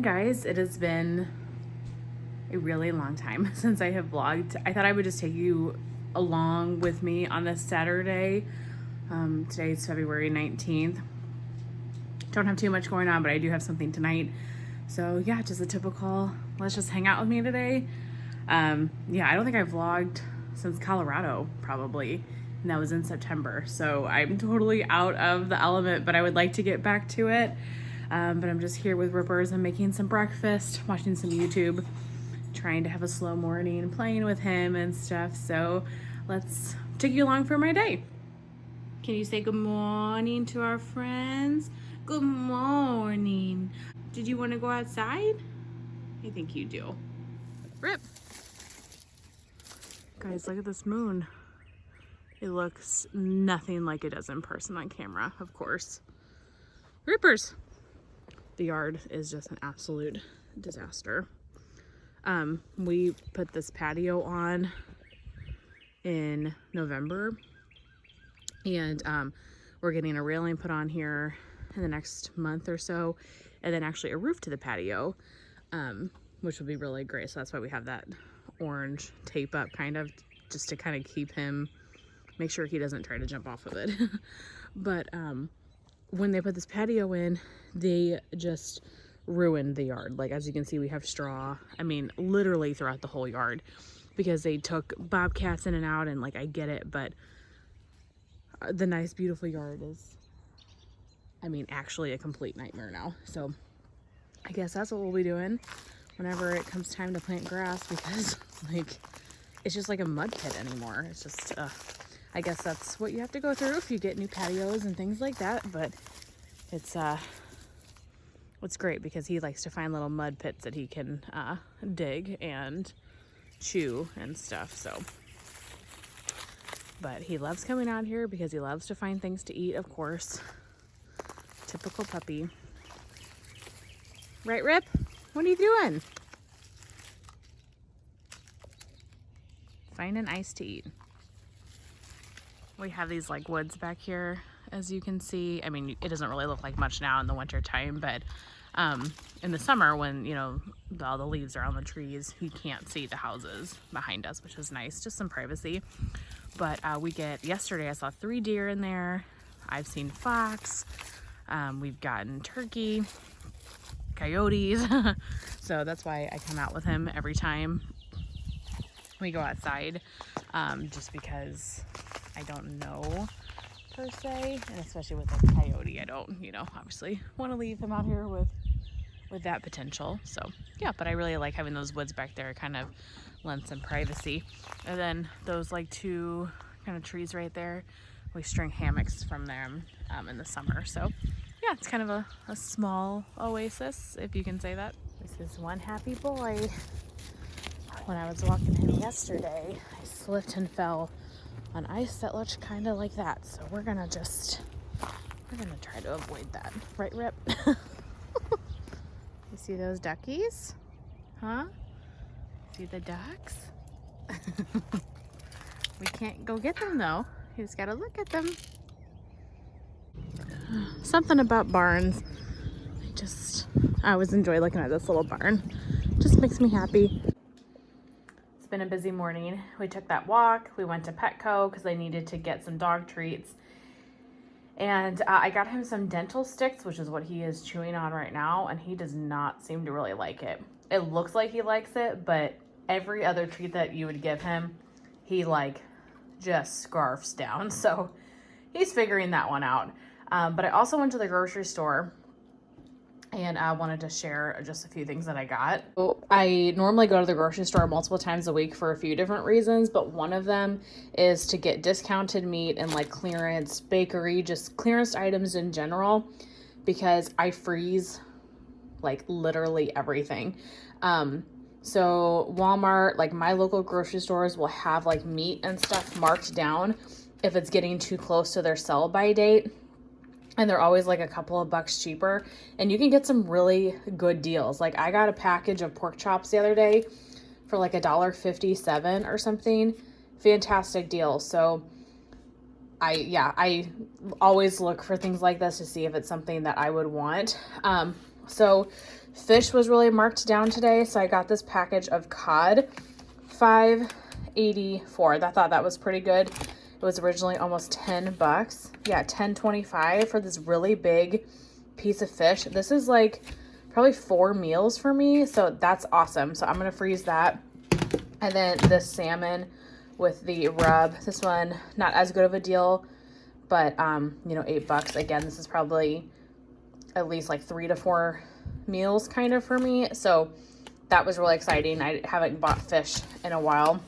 morning, guys. It has been a really long time since I have vlogged. I thought I would just take you along with me on this Saturday. Today is February 19th. Don't have too much going on, but I do have something tonight. So yeah, just a typical, let's just hang out with me today. Yeah, I don't think I've vlogged since Colorado, probably. And that was in September. So I'm totally out of the element, but I would like to get back to it. But I'm just here with Rippers. I'm making some breakfast, watching some YouTube, trying to have a slow morning, playing with him and stuff. So let's take you along for my day. Can you say good morning to our friends? Good morning. Did you want to go outside? I think you do. Rip. Guys, look at this moon. It looks nothing like it does in person on camera, of course. Rippers. The yard is just an absolute disaster. We put this patio on in November, and we're getting a railing put on here in the next month or so, and then actually a roof to the patio, which will be really great. So that's why we have that orange tape up, kind of just to kind of keep him, make sure he doesn't try to jump off of it. But when they put this patio in, they just ruined the yard. Like, as you can see, we have straw, I mean, literally throughout the whole yard, because they took bobcats in and out, and like, I get it, but the nice, beautiful yard is, I mean, actually a complete nightmare now. So I guess that's what we'll be doing whenever it comes time to plant grass, because like, it's just like a mud pit anymore. It's just, I guess that's what you have to go through if you get new patios and things like that. But it's great because he likes to find little mud pits that he can dig and chew and stuff. So, but he loves coming out here because he loves to find things to eat, of course. Typical puppy. Right, Rip? What are you doing? Finding ice to eat. We have these like woods back here, as you can see. I mean, it doesn't really look like much now in the winter time, but in the summer, when, you know, all the leaves are on the trees, you can't see the houses behind us, which is nice, just some privacy. But yesterday I saw 3 deer in there. I've seen fox. We've gotten turkey, coyotes. So that's why I come out with him every time we go outside, just because I don't know per se, and especially with a coyote, I don't, you know, obviously want to leave him out here with that potential. So yeah, but I really like having those woods back there. It kind of lends some privacy. And then those like 2 kind of trees right there, we string hammocks from them in the summer. So yeah, it's kind of a small oasis, if you can say that. This is one happy boy. When I was walking him yesterday, I slipped and fell on ice that looked kind of like that. So we're gonna try to avoid that. Right, Rip? You see those duckies? Huh? See the ducks? We can't go get them though. You just gotta look at them. Something about barns. I always enjoy looking at this little barn. Just makes me happy. It's been a busy morning. We took that walk. We went to Petco because I needed to get some dog treats. And I got him some dental sticks, which is what he is chewing on right now. And he does not seem to really like it. It looks like he likes it, but every other treat that you would give him, he like just scarfs down. So he's figuring that one out. But I also went to the grocery store, and I wanted to share just a few things that I got. So I normally go to the grocery store multiple times a week for a few different reasons, but one of them is to get discounted meat and like clearance bakery, just clearance items in general, because I freeze like literally everything. So Walmart, like my local grocery stores, will have like meat and stuff marked down if it's getting too close to their sell by date. And they're always like a couple of bucks cheaper, and you can get some really good deals. Like I got a package of pork chops the other day for like $1.57 or something. Fantastic deal. So I always look for things like this to see if it's something that I would want. So Fish was really marked down today, so I got this package of cod, $5.84. I thought that was pretty good. It was originally almost $10. Yeah, $10.25 for this really big piece of fish. This is like probably 4 meals for me, so that's awesome. So I'm gonna freeze that. And then the salmon with the rub. This one, not as good of a deal, but you know, $8. Again, this is probably at least like 3 to 4 meals kind of for me. So that was really exciting. I haven't bought fish in a while.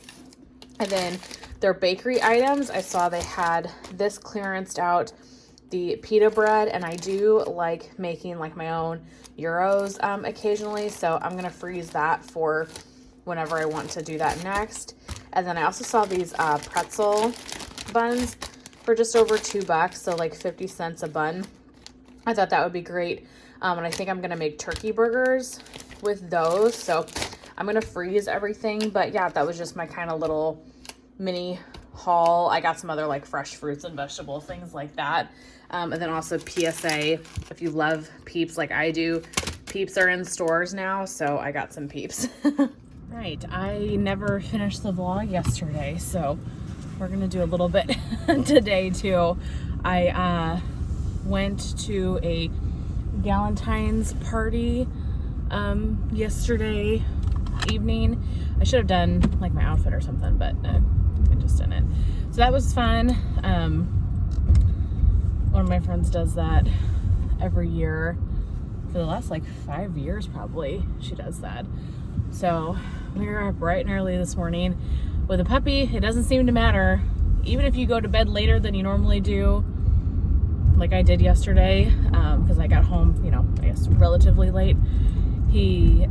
And then their bakery items, I saw they had this clearanced out, the pita bread, and I do like making like my own gyros occasionally, so I'm gonna freeze that for whenever I want to do that next. And then I also saw these pretzel buns for just over $2, so like 50 cents a bun. I thought that would be great. And I think I'm gonna make turkey burgers with those, so I'm gonna freeze everything. But yeah, that was just my kind of little mini haul. I got some other like fresh fruits and vegetable things like that. And then also PSA, if you love Peeps like I do, Peeps are in stores now, so I got some Peeps. Right, I never finished the vlog yesterday, so we're gonna do a little bit today too. I went to a Galentine's party yesterday evening. I should have done like my outfit or something, but I just didn't. So that was fun. One of my friends does that every year for the last like 5 years probably. She does that. So we were up bright and early this morning with a puppy. It doesn't seem to matter. Even if you go to bed later than you normally do, like I did yesterday, because I got home, you know, I guess relatively late. He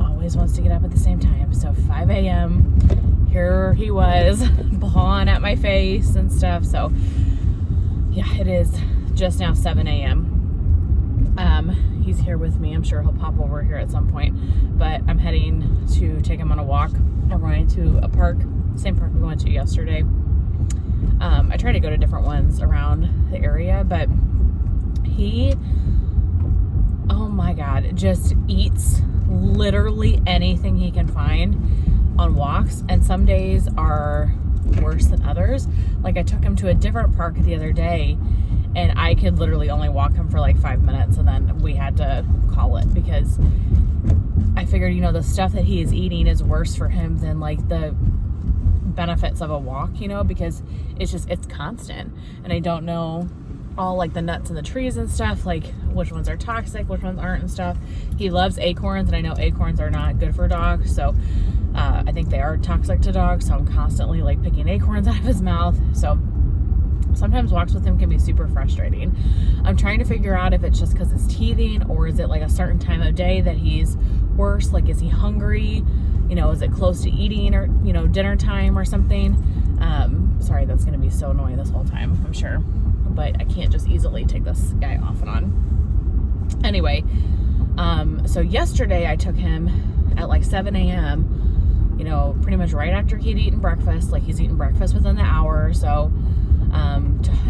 always wants to get up at the same time. So 5 a.m. here he was pawing at my face and stuff. So yeah, it is just now 7 a.m. He's here with me. I'm sure he'll pop over here at some point, but I'm heading to take him on a walk. I'm going to a park, same park we went to yesterday. I try to go to different ones around the area, but he, oh my God, just eats literally anything he can find on walks. And some days are worse than others. Like I took him to a different park the other day and I could literally only walk him for like 5 minutes, and then we had to call it because I figured, you know, the stuff that he is eating is worse for him than like the benefits of a walk, you know, because it's constant, and I don't know all like the nuts and the trees and stuff, like which ones are toxic, which ones aren't and stuff. He loves acorns, and I know acorns are not good for dogs, so I think they are toxic to dogs, so I'm constantly like picking acorns out of his mouth. So sometimes walks with him can be super frustrating. I'm trying to figure out if it's just because it's teething, or is it like a certain time of day that he's worse? Like, is he hungry? You know, is it close to eating or, you know, dinner time or something? Sorry, that's going to be so annoying this whole time, I'm sure. But I can't just easily take this guy off and on. Anyway, so yesterday I took him at like 7 a.m., you know, pretty much right after he'd eaten breakfast. Like, he's eaten breakfast within the hour or so.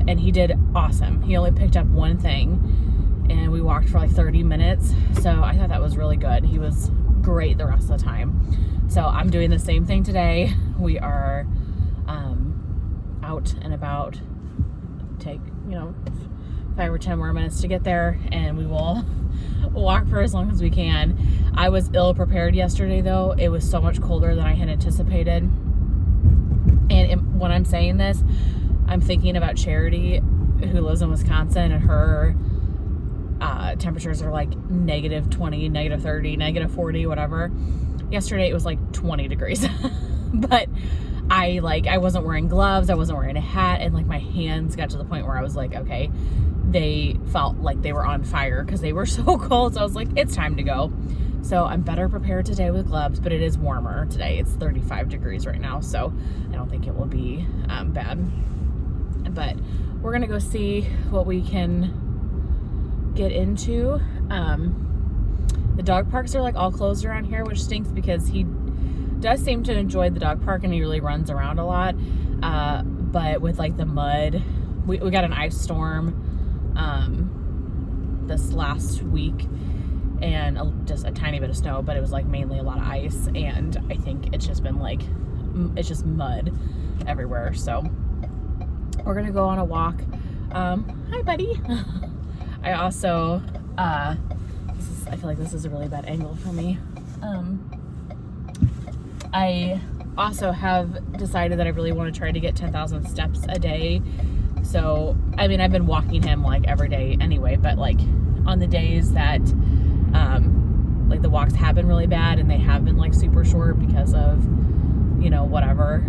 And he did awesome. He only picked up one thing, and we walked for like 30 minutes. So I thought that was really good. He was great the rest of the time. So I'm doing the same thing today. We are out and about. Take, you know, 5 or 10 more minutes to get there, and we will walk for as long as we can. I was ill prepared yesterday though. It was so much colder than I had anticipated. And when I'm saying this, I'm thinking about Charity, who lives in Wisconsin, and her temperatures are like negative 20, negative 30, negative 40, whatever. Yesterday it was like 20 degrees. But I wasn't wearing gloves, I wasn't wearing a hat, and like my hands got to the point where I was like, okay, they felt like they were on fire because they were so cold. So I was like, it's time to go. So I'm better prepared today with gloves, but it is warmer today. It's 35 degrees right now, so I don't think it will be bad. But we're gonna go see what we can get into. The dog parks are like all closed around here, which stinks because he does seem to enjoy the dog park and he really runs around a lot. But with like the mud, we got an ice storm this last week, and just a tiny bit of snow, but it was like mainly a lot of ice, and I think it's just been like, it's just mud everywhere. So we're gonna go on a walk. Hi buddy. I also I feel like this is a really bad angle for me. I also have decided that I really want to try to get 10,000 steps a day. So I mean, I've been walking him like every day anyway, but like on the days that like the walks have been really bad and they have been like super short because of, you know, whatever,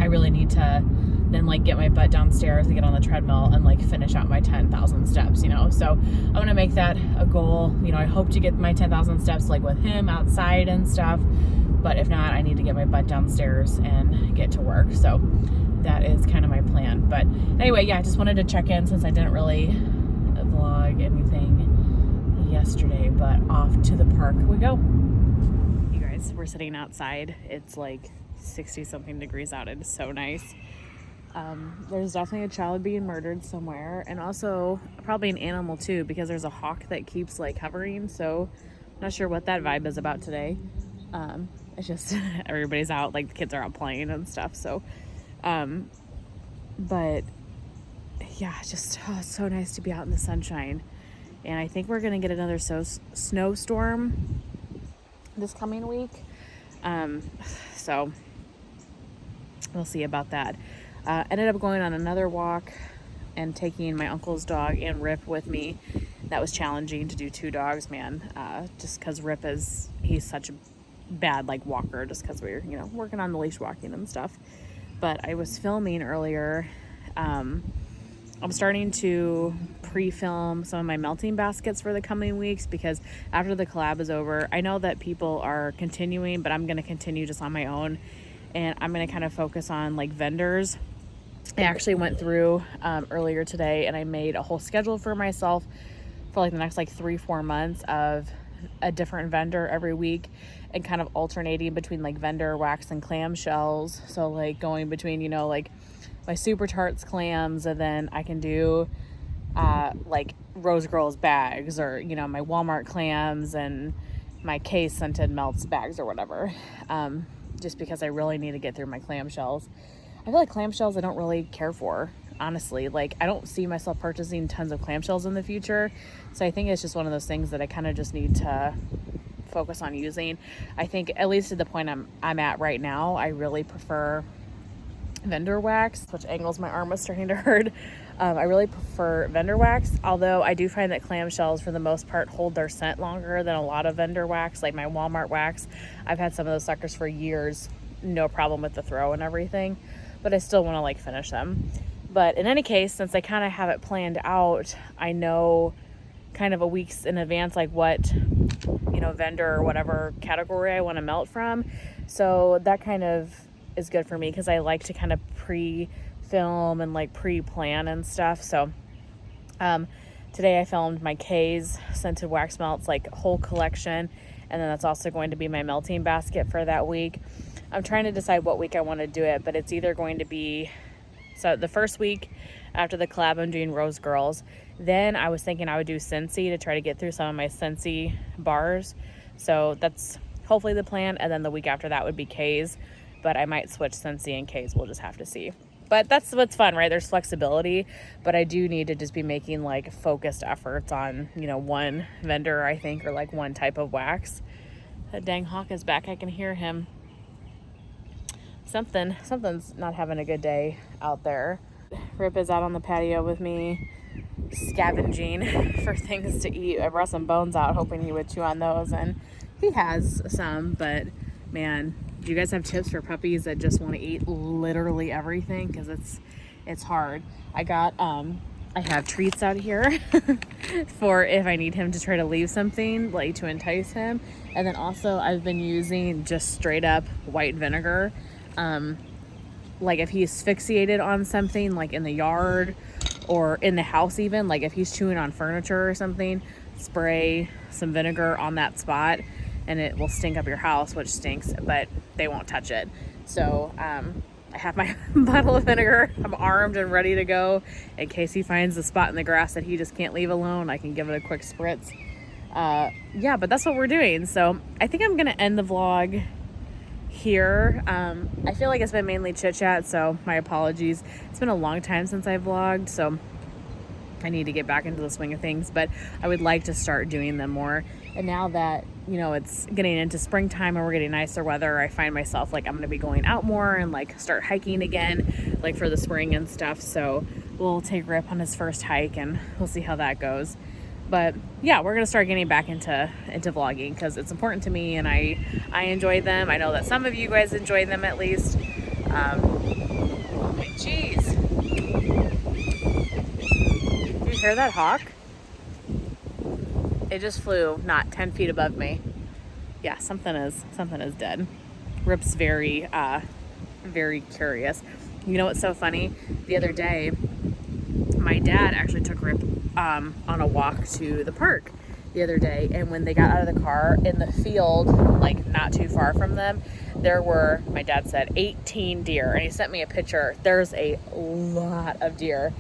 I really need to then like get my butt downstairs and get on the treadmill and like finish out my 10,000 steps, you know. So I'm gonna make that a goal. You know, I hope to get my 10,000 steps like with him outside and stuff, but if not, I need to get my butt downstairs and get to work. So that is kind of my plan. But anyway, yeah, I just wanted to check in since I didn't really vlog anything yesterday, but off to the park we go. You guys, we're sitting outside. It's like 60 something degrees out. It's so nice. There's definitely a child being murdered somewhere, and also probably an animal too, because there's a hawk that keeps like hovering. So I'm not sure what that vibe is about today. It's just everybody's out, like the kids are out playing and stuff. So but yeah, just it's so nice to be out in the sunshine. And I think we're gonna get another snowstorm this coming week. So we'll see about that. Ended up going on another walk and taking my uncle's dog and Rip with me. That was challenging to do 2 dogs, man. Just because Rip he's such a bad like walker, just because we're, you know, working on the leash walking and stuff. But I was filming earlier. I'm starting to pre-film some of my melting baskets for the coming weeks, because after the collab is over, I know that people are continuing, but I'm going to continue just on my own. And I'm going to kind of focus on like vendors. I actually went through earlier today and I made a whole schedule for myself for like the next like 3-4 months of a different vendor every week, and kind of alternating between like vendor wax and clam shells. So like going between, you know, like my Super Tarts clams, and then I can do like Rose Girls bags, or, you know, my Walmart clams and my Case scented melts bags or whatever. Just because I really need to get through my clamshells. I feel like clamshells I don't really care for, honestly. Like, I don't see myself purchasing tons of clamshells in the future. So I think it's just one of those things that I kind of just need to focus on using. I think, at least at the point I'm at right now, I really prefer vendor wax, which angles my arm was starting to hurt. I really prefer vendor wax, although I do find that clamshells for the most part hold their scent longer than a lot of vendor wax, like my Walmart wax. I've had some of those suckers for years, no problem with the throw and everything, but I still want to like finish them. But in any case, since I kind of have it planned out, I know kind of a week's in advance like what, you know, vendor or whatever category I want to melt from. So that kind of is good for me, because I like to kind of pre-film and like pre-plan and stuff. So today I filmed my K's scented wax melts, like whole collection, and then that's also going to be my melting basket for that week. I'm trying to decide what week I want to do it, but it's either going to be, so the first week after the collab I'm doing Rose Girls. Then I was thinking I would do Scentsy to try to get through some of my Scentsy bars. So that's hopefully the plan. And then the week after that would be K's, but I might switch Scentsy and K's. We'll just have to see. But that's what's fun, right? There's flexibility, but I do need to just be making like focused efforts on, you know, one vendor, I think, or like one type of wax. That dang hawk is back. I can hear him. Something's not having a good day out there. Rip is out on the patio with me, scavenging for things to eat. I brought some bones out hoping he would chew on those, and he has some, but man, do you guys have tips for puppies that just want to eat literally everything? Because it's hard. I have treats out here for if I need him to try to leave something, like to entice him. And then also I've been using just straight up white vinegar. Like if he's fixated on something, like in the yard or in the house even, like if he's chewing on furniture or something, spray some vinegar on that spot and it will stink up your house, which stinks, but they won't touch it. So I have my bottle of vinegar. I'm armed and ready to go in case he finds a spot in the grass that he just can't leave alone. I can give it a quick spritz. yeah, but that's what we're doing. So I think I'm gonna end the vlog here. I feel like it's been mainly chit chat, so my apologies. It's been a long time since I vlogged, so I need to get back into the swing of things, but I would like to start doing them more. And now that, you know, it's getting into springtime and we're getting nicer weather, I find myself like I'm going to be going out more and like start hiking again, like for the spring and stuff. So we'll take Rip on his first hike and we'll see how that goes. But yeah, we're going to start getting back into vlogging because it's important to me and I enjoy them. I know that some of you guys enjoy them at least. Oh my geez. Did you hear that hawk? It just flew not 10 feet above me. Yeah, something is dead. Rip's very curious. You know what's so funny? The other day, my dad actually took Rip on a walk to the park the other day, and when they got out of the car in the field, like not too far from them, there were, my dad said, 18 deer, and he sent me a picture. There's a lot of deer,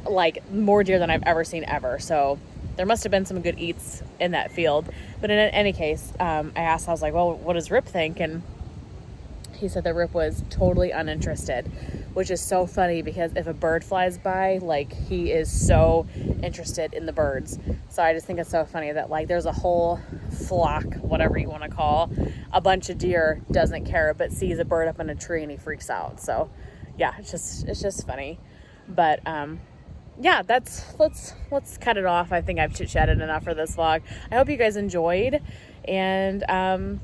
like more deer than I've ever seen ever. So there must have been some good eats in that field. But in any case, I was like, well, what does Rip think? And he said that Rip was totally uninterested, which is so funny because if a bird flies by, like he is so interested in the birds. So I just think it's so funny that like there's a whole flock, whatever you want to call, a bunch of deer, doesn't care, but sees a bird up in a tree and he freaks out. So yeah, it's just funny. But yeah, let's cut it off. I think I've chit-chatted enough for this vlog. I hope you guys enjoyed. And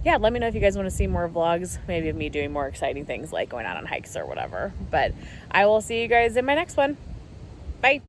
yeah, let me know if you guys want to see more vlogs, maybe of me doing more exciting things like going out on hikes or whatever. But I will see you guys in my next one. Bye.